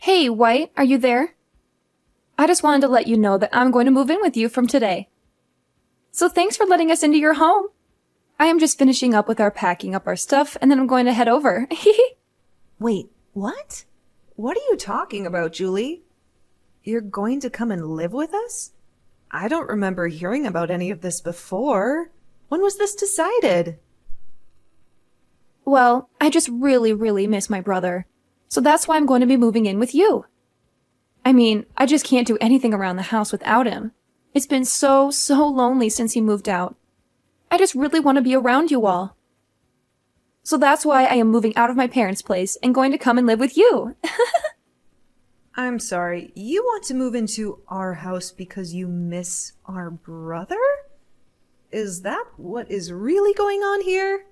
Hey, White, are you there? I just wanted to let you know that I'm going to move in with you from today. So thanks for letting us into your home. I am just finishing up with our packing up our stuff, and then I'm going to head over. Wait, what? What are you talking about, Julie? You're going to come and live with us? I don't remember hearing about any of this before. When was this decided? Well, I just really miss my brother. So that's why I'm going to be moving in with you. I mean, I just can't do anything around the house without him. It's been so lonely since he moved out. I just really want to be around you all. So that's why I am moving out of my parents' place and going to come and live with you. I'm sorry, you want to move into our house because you miss our brother? Is that what is really going on here?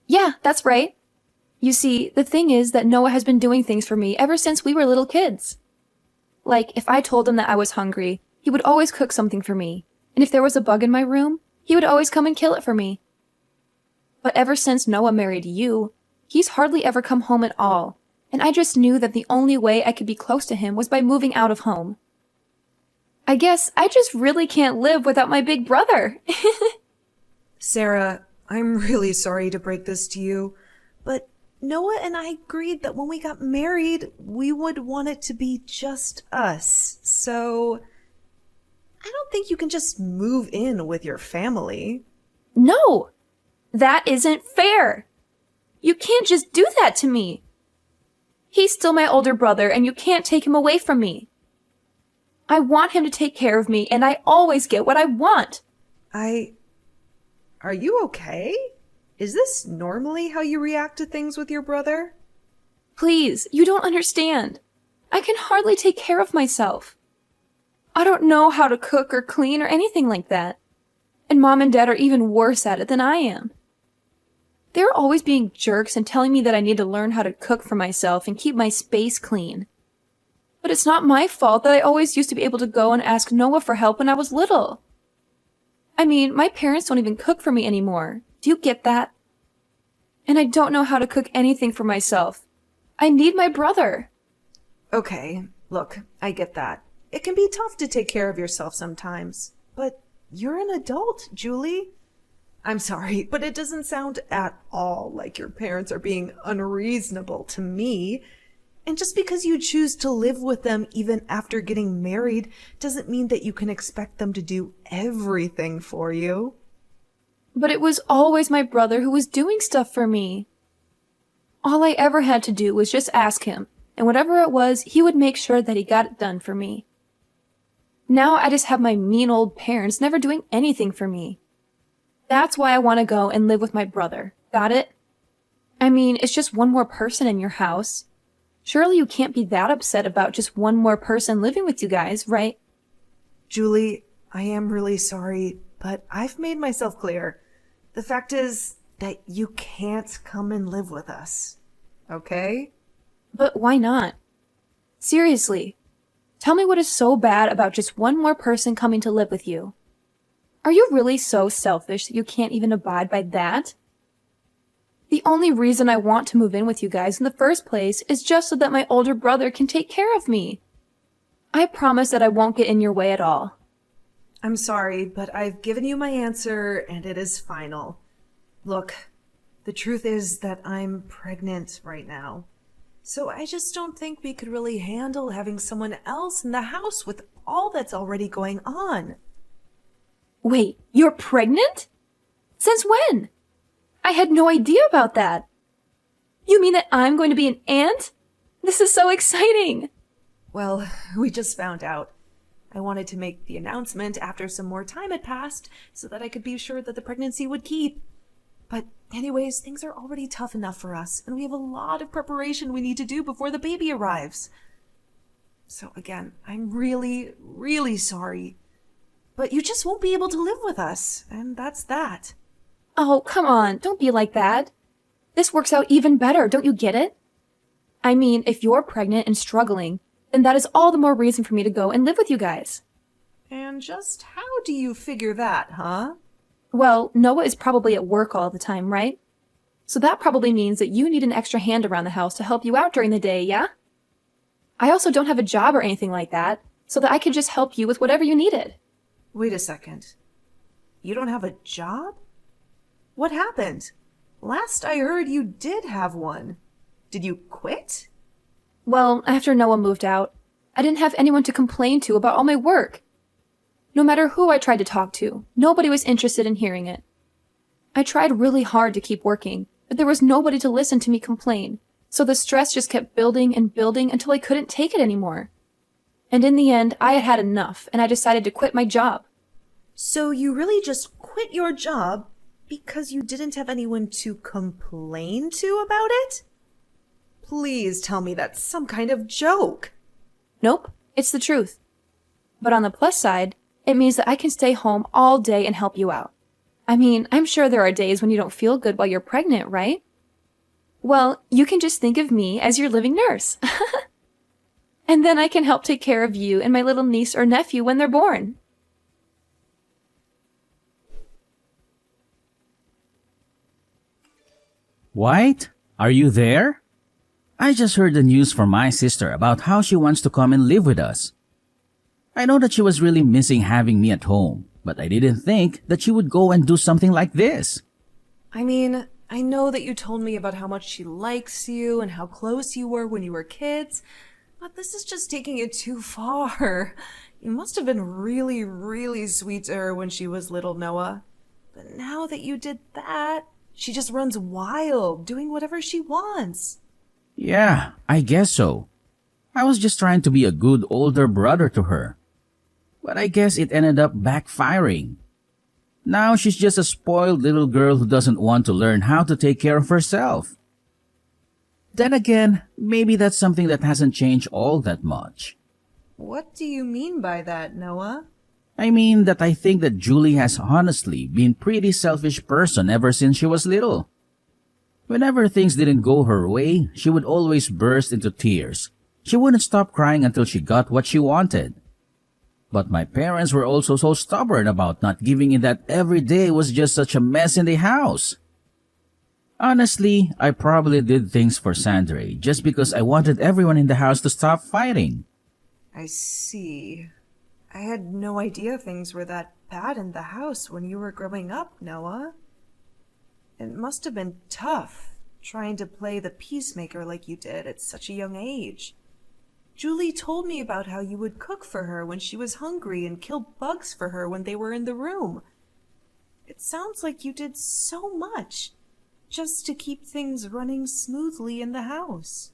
Yeah, that's right. You see, the thing is that Noah has been doing things for me ever since we were little kids. Like, if I told him that I was hungry, he would always cook something for me. And if there was a bug in my room, he would always come and kill it for me. But ever since Noah married you, he's hardly ever come home at all. And I just knew that the only way I could be close to him was by moving out of home. I guess I just really can't live without my big brother. Sarah, I'm really sorry to break this to you, but Noah and I agreed that when we got married, we would want it to be just us. So I don't think you can just move in with your family. No! That isn't fair! You can't just do that to me! He's still my older brother, and you can't take him away from me. I want him to take care of me, and I always get what I want. Are you okay? Is this normally how you react to things with your brother? Please, you don't understand. I can hardly take care of myself. I don't know how to cook or clean or anything like that. And Mom and Dad are even worse at it than I am. They're always being jerks and telling me that I need to learn how to cook for myself and keep my space clean. But it's not my fault that I always used to be able to go and ask Noah for help when I was little. I mean, my parents don't even cook for me anymore. Do you get that? And I don't know how to cook anything for myself. I need my brother. Okay, look, I get that. It can be tough to take care of yourself sometimes. But you're an adult, Julie. I'm sorry, but it doesn't sound at all like your parents are being unreasonable to me. And just because you choose to live with them even after getting married doesn't mean that you can expect them to do everything for you. But it was always my brother who was doing stuff for me. All I ever had to do was just ask him, and whatever it was, he would make sure that he got it done for me. Now I just have my mean old parents never doing anything for me. That's why I want to go and live with my brother. Got it? I mean, it's just one more person in your house. Surely you can't be that upset about just one more person living with you guys, right? Julie, I am really sorry, but I've made myself clear. The fact is that you can't come and live with us. Okay? But why not? Seriously, tell me what is so bad about just one more person coming to live with you. Are you really so selfish that you can't even abide by that? The only reason I want to move in with you guys in the first place is just so that my older brother can take care of me. I promise that I won't get in your way at all. I'm sorry, but I've given you my answer and it is final. Look, the truth is that I'm pregnant right now. So I just don't think we could really handle having someone else in the house with all that's already going on. Wait, you're pregnant? Since when? I had no idea about that. You mean that I'm going to be an aunt? This is so exciting. Well, we just found out. I wanted to make the announcement after some more time had passed so that I could be sure that the pregnancy would keep. But anyways, things are already tough enough for us, and we have a lot of preparation we need to do before the baby arrives. So again, I'm really sorry. But you just won't be able to live with us, and that's that. Oh, come on, don't be like that. This works out even better, don't you get it? I mean, if you're pregnant and struggling, then that is all the more reason for me to go and live with you guys. And just how do you figure that, huh? Well, Noah is probably at work all the time, right? So that probably means that you need an extra hand around the house to help you out during the day, yeah? I also don't have a job or anything like that, so that I could just help you with whatever you needed. Wait a second. You don't have a job? What happened? Last I heard you did have one. Did you quit? Well, after Noah moved out, I didn't have anyone to complain to about all my work. No matter who I tried to talk to, nobody was interested in hearing it. I tried really hard to keep working, but there was nobody to listen to me complain, so the stress just kept building and building until I couldn't take it anymore. And in the end, I had had enough, and I decided to quit my job. So you really just quit your job because you didn't have anyone to complain to about it? Please tell me that's some kind of joke. Nope, it's the truth. But on the plus side, it means that I can stay home all day and help you out. I mean, I'm sure there are days when you don't feel good while you're pregnant, right? Well, you can just think of me as your living nurse. And then I can help take care of you and my little niece or nephew when they're born. White, are you there? I just heard the news from my sister about how she wants to come and live with us. I know that she was really missing having me at home, but I didn't think that she would go and do something like this. I mean, I know that you told me about how much she likes you and how close you were when you were kids, but this is just taking it too far. You must have been really, really sweet to her when she was little, Noah. But now that you did that, she just runs wild, doing whatever she wants. Yeah, I guess so. I was just trying to be a good older brother to her. But I guess it ended up backfiring. Now she's just a spoiled little girl who doesn't want to learn how to take care of herself. Then again, maybe that's something that hasn't changed all that much. What do you mean by that, Noah? I mean that I think that Julie has honestly been pretty selfish person ever since she was little. Whenever things didn't go her way, she would always burst into tears. She wouldn't stop crying until she got what she wanted. But my parents were also so stubborn about not giving in that every day was just such a mess in the house. Honestly, I probably did things for Sandra just because I wanted everyone in the house to stop fighting. I see. I had no idea things were that bad in the house when you were growing up, Noah. It must have been tough, trying to play the peacemaker like you did at such a young age. Julie told me about how you would cook for her when she was hungry and kill bugs for her when they were in the room. It sounds like you did so much just to keep things running smoothly in the house.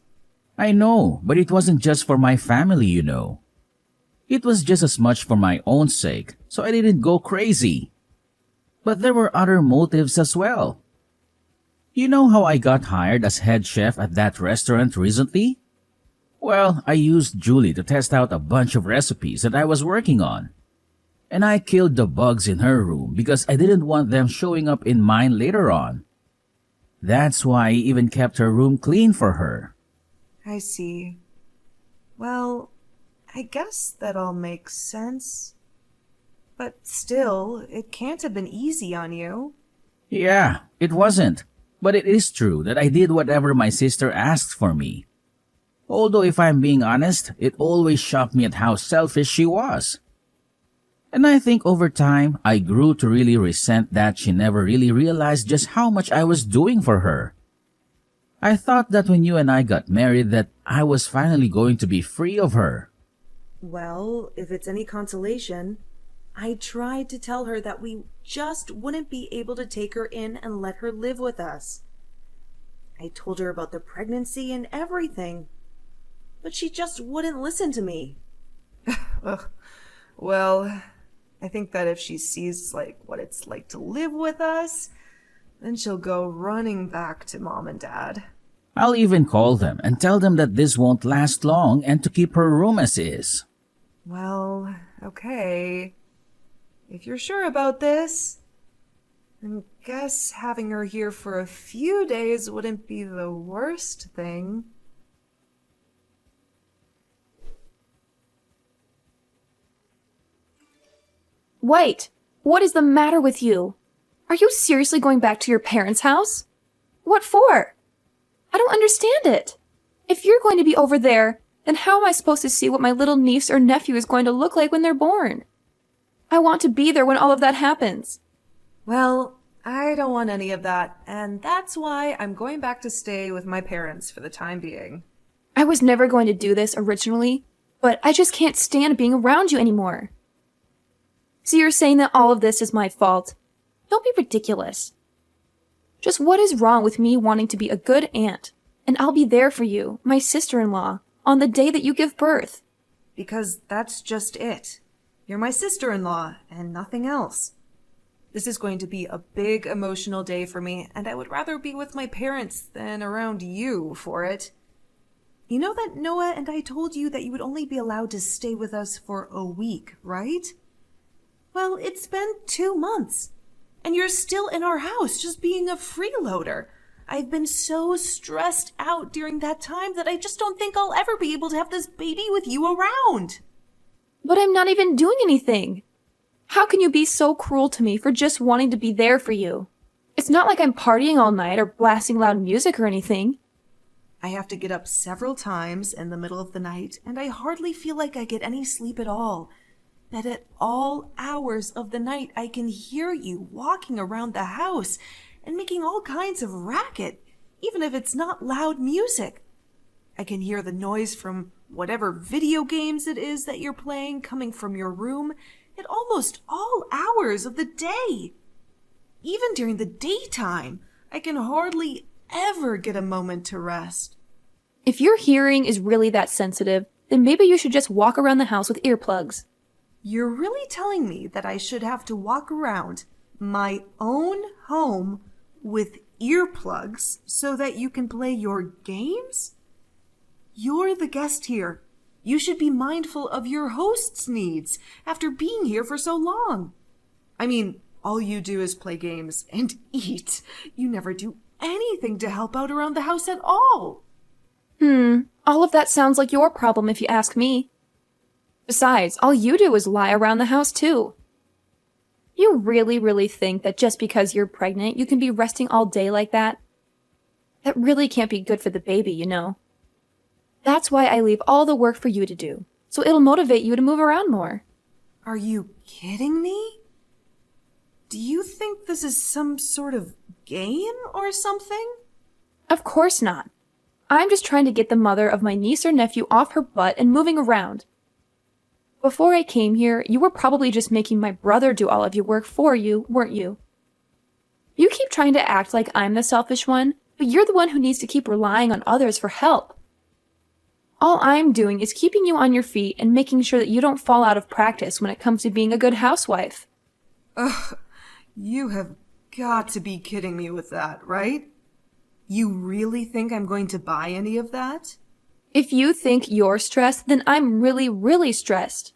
I know, but it wasn't just for my family, you know. It was just as much for my own sake, so I didn't go crazy. But there were other motives as well. You know how I got hired as head chef at that restaurant recently? Well, I used Julie to test out a bunch of recipes that I was working on. And I killed the bugs in her room because I didn't want them showing up in mine later on. That's why I even kept her room clean for her. I see. Well, I guess that all makes sense. But still, it can't have been easy on you. Yeah, it wasn't. But it is true that I did whatever my sister asked for me. Although if I'm being honest, it always shocked me at how selfish she was. And I think over time, I grew to really resent that she never really realized just how much I was doing for her. I thought that when you and I got married that I was finally going to be free of her. Well, if it's any consolation, I tried to tell her that we just wouldn't be able to take her in and let her live with us. I told her about the pregnancy and everything, but she just wouldn't listen to me. Well, I think that if she sees what it's like to live with us, then she'll go running back to Mom and Dad. I'll even call them and tell them that this won't last long and to keep her room as is. Well, okay. If you're sure about this, then guess having her here for a few days wouldn't be the worst thing. White, what is the matter with you? Are you seriously going back to your parents' house? What for? I don't understand it. If you're going to be over there, then how am I supposed to see what my little niece or nephew is going to look like when they're born? I want to be there when all of that happens. Well, I don't want any of that, and that's why I'm going back to stay with my parents for the time being. I was never going to do this originally, but I just can't stand being around you anymore. So you're saying that all of this is my fault? Don't be ridiculous. Just what is wrong with me wanting to be a good aunt? And I'll be there for you, my sister-in-law, on the day that you give birth. Because that's just it. You're my sister-in-law, and nothing else. This is going to be a big emotional day for me, and I would rather be with my parents than around you for it. You know that Noah and I told you that you would only be allowed to stay with us for a week, right? Well, it's been 2 months, and you're still in our house just being a freeloader. I've been so stressed out during that time that I just don't think I'll ever be able to have this baby with you around. But I'm not even doing anything. How can you be so cruel to me for just wanting to be there for you? It's not like I'm partying all night or blasting loud music or anything. I have to get up several times in the middle of the night, and I hardly feel like I get any sleep at all. That at all hours of the night I can hear you walking around the house and making all kinds of racket, even if it's not loud music. I can hear the noise from whatever video games it is that you're playing coming from your room at almost all hours of the day. Even during the daytime, I can hardly ever get a moment to rest. If your hearing is really that sensitive, then maybe you should just walk around the house with earplugs. You're really telling me that I should have to walk around my own home with earplugs so that you can play your games? You're the guest here. You should be mindful of your host's needs after being here for so long. I mean, all you do is play games and eat. You never do anything to help out around the house at all. All of that sounds like your problem if you ask me. Besides, all you do is lie around the house too. You really think that just because you're pregnant, you can be resting all day like that? That really can't be good for the baby, you know. That's why I leave all the work for you to do, so it'll motivate you to move around more. Are you kidding me? Do you think this is some sort of game or something? Of course not. I'm just trying to get the mother of my niece or nephew off her butt and moving around. Before I came here, you were probably just making my brother do all of your work for you, weren't you? You keep trying to act like I'm the selfish one, but you're the one who needs to keep relying on others for help. All I'm doing is keeping you on your feet and making sure that you don't fall out of practice when it comes to being a good housewife. Ugh, you have got to be kidding me with that, right? You really think I'm going to buy any of that? If you think you're stressed, then I'm really stressed.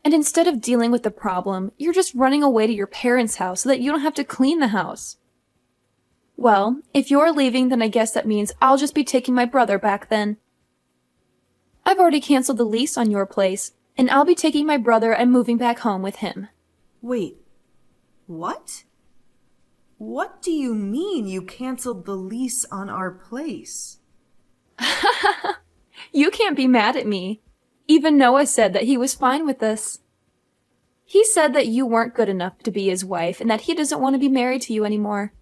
And instead of dealing with the problem, you're just running away to your parents' house so that you don't have to clean the house. Well, if you're leaving, then I guess that means I'll just be taking my brother back then. I've already canceled the lease on your place, and I'll be taking my brother and moving back home with him. Wait, what? What do you mean you canceled the lease on our place? You can't be mad at me. Even Noah said that he was fine with this. He said that you weren't good enough to be his wife and that he doesn't want to be married to you anymore.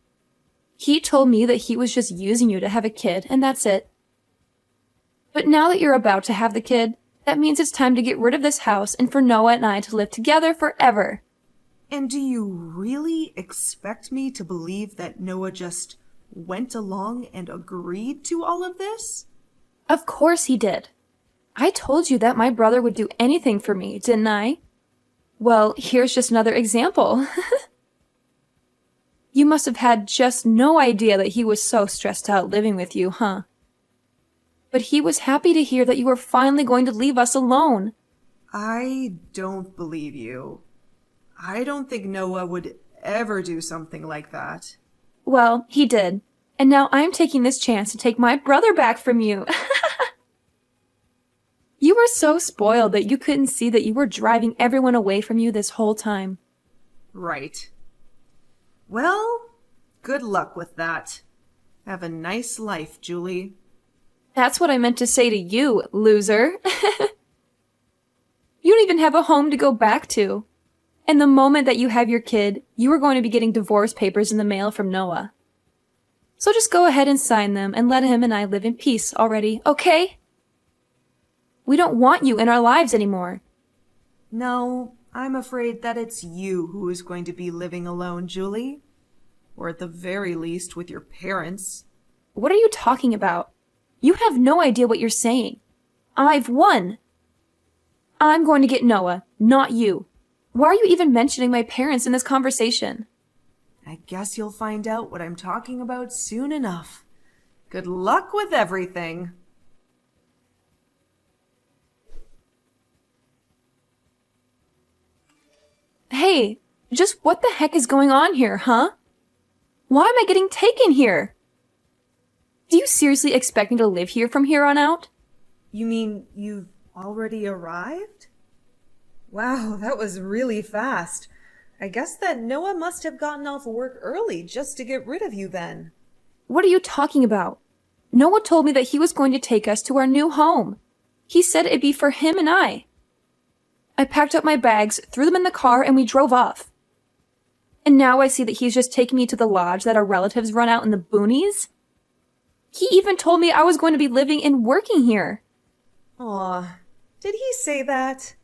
He told me that he was just using you to have a kid, and that's it. But now that you're about to have the kid, that means it's time to get rid of this house and for Noah and I to live together forever. And do you really expect me to believe that Noah just went along and agreed to all of this? Of course he did. I told you that my brother would do anything for me, didn't I? Well, here's just another example. You must have had just no idea that he was so stressed out living with you, huh? But he was happy to hear that you were finally going to leave us alone. I don't believe you. I don't think Noah would ever do something like that. Well, he did. And now I'm taking this chance to take my brother back from you. You were so spoiled that you couldn't see that you were driving everyone away from you this whole time. Right. Well, good luck with that. Have a nice life, Julie. That's what I meant to say to you, loser. You don't even have a home to go back to. And the moment that you have your kid, you are going to be getting divorce papers in the mail from Noah. So just go ahead and sign them and let him and I live in peace already, okay? We don't want you in our lives anymore. No, I'm afraid that it's you who is going to be living alone, Julie. Or at the very least with your parents. What are you talking about? You have no idea what you're saying. I've won. I'm going to get Noah, not you. Why are you even mentioning my parents in this conversation? I guess you'll find out what I'm talking about soon enough. Good luck with everything. Hey, just what the heck is going on here, huh? Why am I getting taken here? Do you seriously expect me to live here from here on out? You mean you've already arrived? Wow, that was really fast. I guess that Noah must have gotten off work early just to get rid of you then. What are you talking about? Noah told me that he was going to take us to our new home. He said it'd be for him and I. I packed up my bags, threw them in the car, and we drove off. And now I see that he's just taking me to the lodge that our relatives run out in the boonies. He even told me I was going to be living and working here. Aw, did he say that?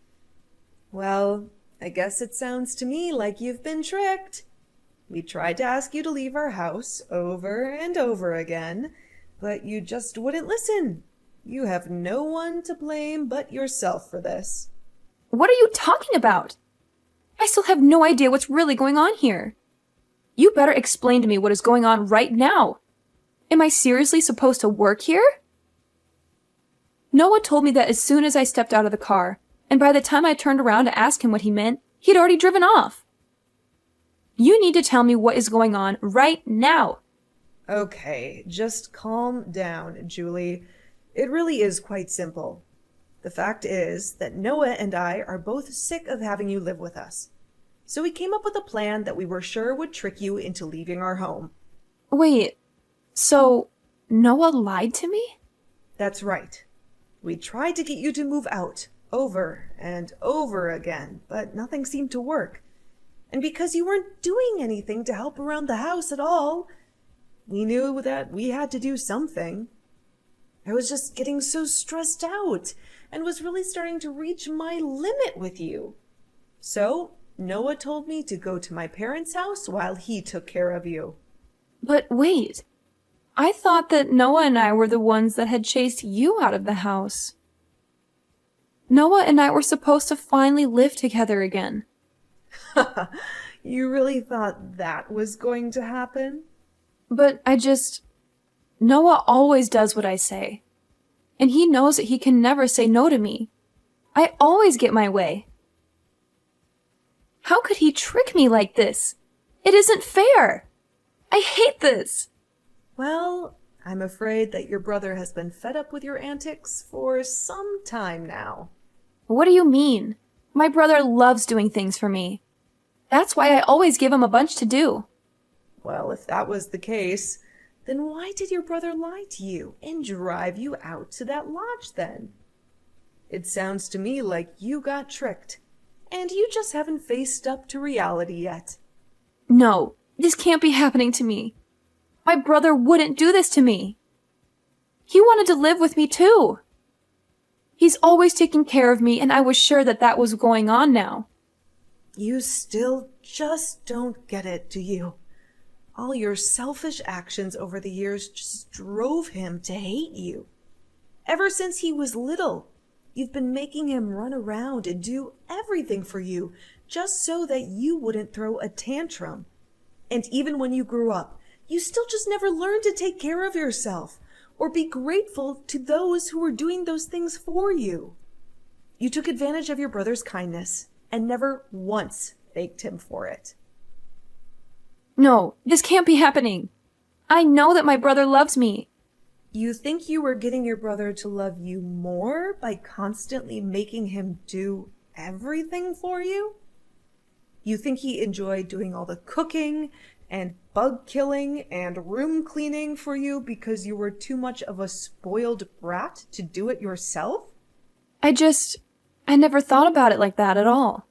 Well, I guess it sounds to me like you've been tricked. We tried to ask you to leave our house over and over again, but you just wouldn't listen. You have no one to blame but yourself for this. What are you talking about? I still have no idea what's really going on here. You better explain to me what is going on right now. Am I seriously supposed to work here? Noah told me that as soon as I stepped out of the car, and by the time I turned around to ask him what he meant, he'd already driven off. You need to tell me what is going on right now. Okay, just calm down, Julie. It really is quite simple. The fact is that Noah and I are both sick of having you live with us. So we came up with a plan that we were sure would trick you into leaving our home. Wait, so Noah lied to me? That's right. We tried to get you to move out over and over again, but nothing seemed to work. And because you weren't doing anything to help around the house at all, we knew that we had to do something. I was just getting so stressed out and was really starting to reach my limit with you. So Noah told me to go to my parents' house while he took care of you. But wait, I thought that Noah and I were the ones that had chased you out of the house. Noah and I were supposed to finally live together again. You really thought that was going to happen? But Noah always does what I say. And he knows that he can never say no to me. I always get my way. How could he trick me like this? It isn't fair. I hate this. Well, I'm afraid that your brother has been fed up with your antics for some time now. What do you mean? My brother loves doing things for me. That's why I always give him a bunch to do. Well, if that was the case, then why did your brother lie to you and drive you out to that lodge then? It sounds to me like you got tricked, and you just haven't faced up to reality yet. No, this can't be happening to me. My brother wouldn't do this to me. He wanted to live with me too. He's always taking care of me, and I was sure that that was going on now. You still just don't get it, do you? All your selfish actions over the years just drove him to hate you. Ever since he was little, you've been making him run around and do everything for you just so that you wouldn't throw a tantrum. And even when you grew up, you still just never learned to take care of yourself or be grateful to those who were doing those things for you. You took advantage of your brother's kindness and never once thanked him for it. No, this can't be happening. I know that my brother loves me. You think you were getting your brother to love you more by constantly making him do everything for you? You think he enjoyed doing all the cooking and bug killing and room cleaning for you because you were too much of a spoiled brat to do it yourself? I never thought about it like that at all.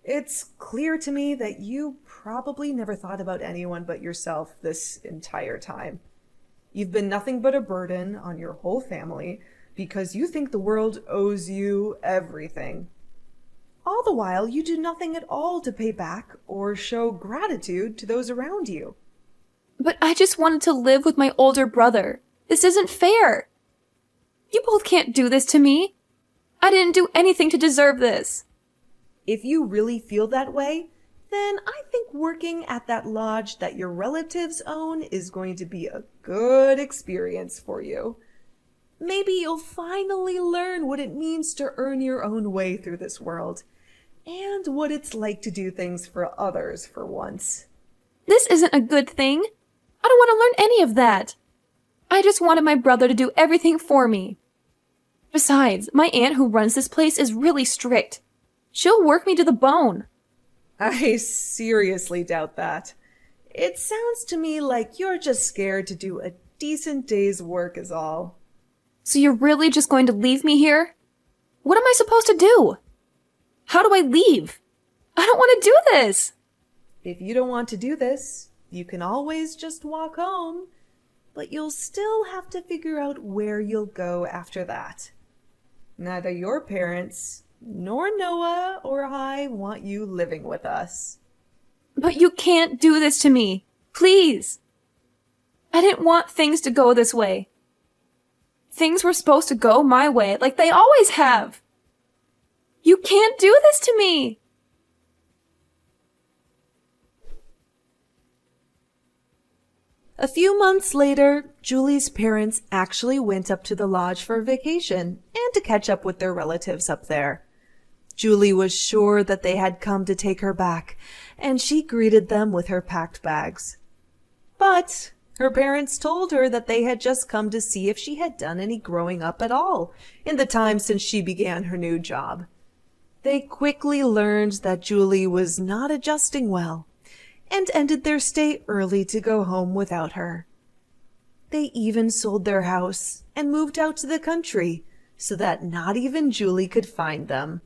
It's clear to me that you probably never thought about anyone but yourself this entire time. You've been nothing but a burden on your whole family because you think the world owes you everything. All the while, you do nothing at all to pay back or show gratitude to those around you. But I just wanted to live with my older brother. This isn't fair. You both can't do this to me. I didn't do anything to deserve this. If you really feel that way, then I think working at that lodge that your relatives own is going to be a good experience for you. Maybe you'll finally learn what it means to earn your own way through this world, and what it's like to do things for others for once. This isn't a good thing. I don't want to learn any of that. I just wanted my brother to do everything for me. Besides, my aunt who runs this place is really strict. She'll work me to the bone. I seriously doubt that. It sounds to me like you're just scared to do a decent day's work is all. So you're really just going to leave me here? What am I supposed to do? How do I leave? I don't want to do this. If you don't want to do this, you can always just walk home, but you'll still have to figure out where you'll go after that. Neither your parents nor Noah or I want you living with us. But you can't do this to me. Please. I didn't want things to go this way. Things were supposed to go my way, like they always have. You can't do this to me. A few months later, Julie's parents actually went up to the lodge for a vacation and to catch up with their relatives up there. Julie was sure that they had come to take her back, and she greeted them with her packed bags. But her parents told her that they had just come to see if she had done any growing up at all in the time since she began her new job. They quickly learned that Julie was not adjusting well, and ended their stay early to go home without her. They even sold their house and moved out to the country so that not even Julie could find them.